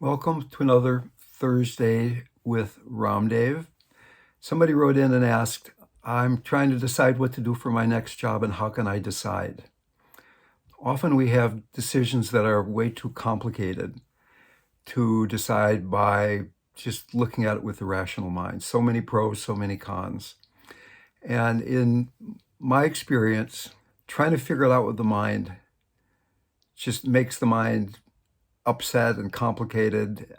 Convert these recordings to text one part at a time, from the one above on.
Welcome to another Thursday with RamDev. Somebody wrote in and asked, I'm trying to decide what to do for my next job and how can I decide? Often we have decisions that are way too complicated to decide by just looking at it with the rational mind. So many pros, so many cons. And in my experience, trying to figure it out with the mind just makes the mind upset and complicated.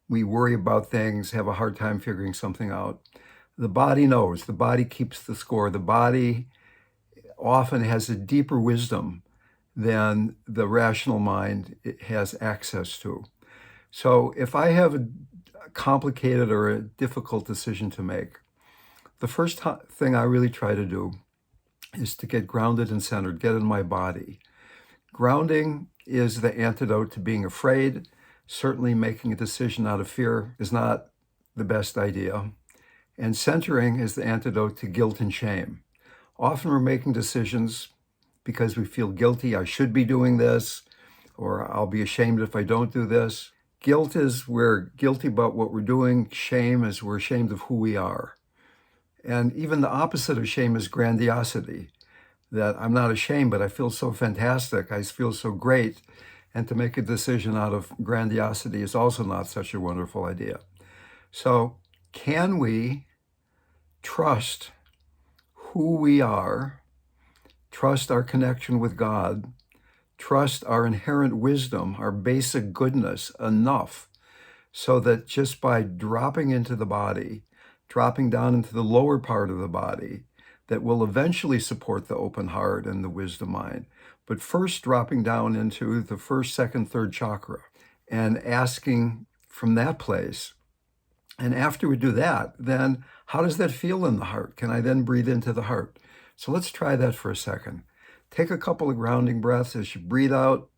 We worry about things, have a hard time figuring something out. The body knows. The body keeps the score. The body often has a deeper wisdom than the rational mind has access to. So if I have a complicated or a difficult decision to make, the first thing I really try to do is to get grounded and centered, get in my body. Grounding is the antidote to being afraid. Certainly making a decision out of fear is not the best idea. And centering is the antidote to guilt and shame. Often we're making decisions because we feel guilty. I should be doing this, or I'll be ashamed if I don't do this. Guilt is we're guilty about what we're doing. Shame is we're ashamed of who we are. And even the opposite of shame is grandiosity. That I'm not ashamed, but I feel so fantastic. I feel so great. And to make a decision out of grandiosity is also not such a wonderful idea. So can we trust who we are, trust our connection with God, trust our inherent wisdom, our basic goodness enough so that just by dropping into the body, dropping down into the lower part of the body, that will eventually support the open heart and the wisdom mind. But first dropping down into the first, second, third chakra and asking from that place. And after we do that, then how does that feel in the heart? Can I then breathe into the heart? So let's try that for a second. Take a couple of grounding breaths as you breathe out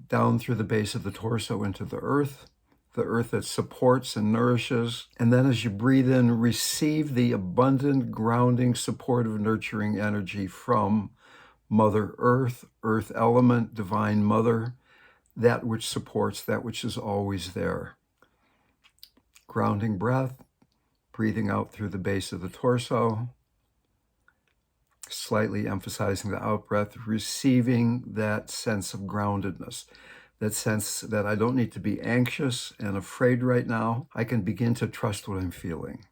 down through the base of the torso into the earth that supports and nourishes. And then as you breathe in, receive the abundant, grounding, supportive, nurturing energy from Mother Earth, Earth element, Divine Mother, that which supports, that which is always there. Grounding breath, breathing out through the base of the torso, slightly emphasizing the out-breath, receiving that sense of groundedness. That sense that I don't need to be anxious and afraid right now. I can begin to trust what I'm feeling.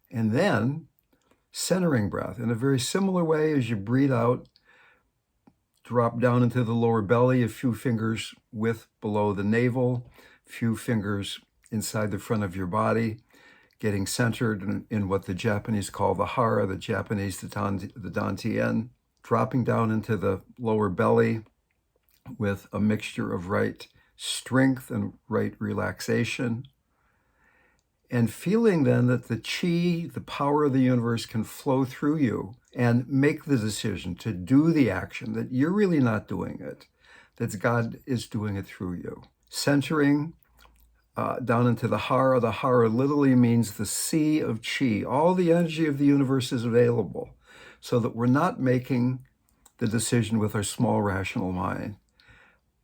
And then centering breath in a very similar way as you breathe out, drop down into the lower belly, a few fingers width below the navel, a few fingers inside the front of your body, getting centered in what the Japanese call the hara, the Japanese the dantian. Dropping down into the lower belly with a mixture of right strength and right relaxation. And feeling then that the chi, the power of the universe, can flow through you and make the decision to do the action, that you're really not doing it, that God is doing it through you. Centering down into the hara. The hara literally means the sea of chi. All the energy of the universe is available, so that we're not making the decision with our small rational mind,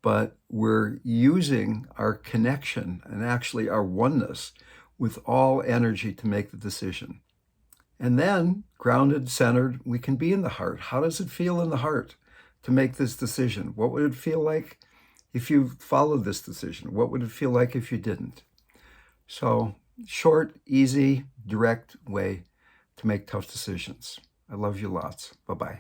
but we're using our connection and actually our oneness with all energy to make the decision. And then, grounded, centered, we can be in the heart. How does it feel in the heart to make this decision? What would it feel like if you followed this decision? What would it feel like if you didn't? So, short, easy, direct way to make tough decisions. I love you lots. Bye-bye.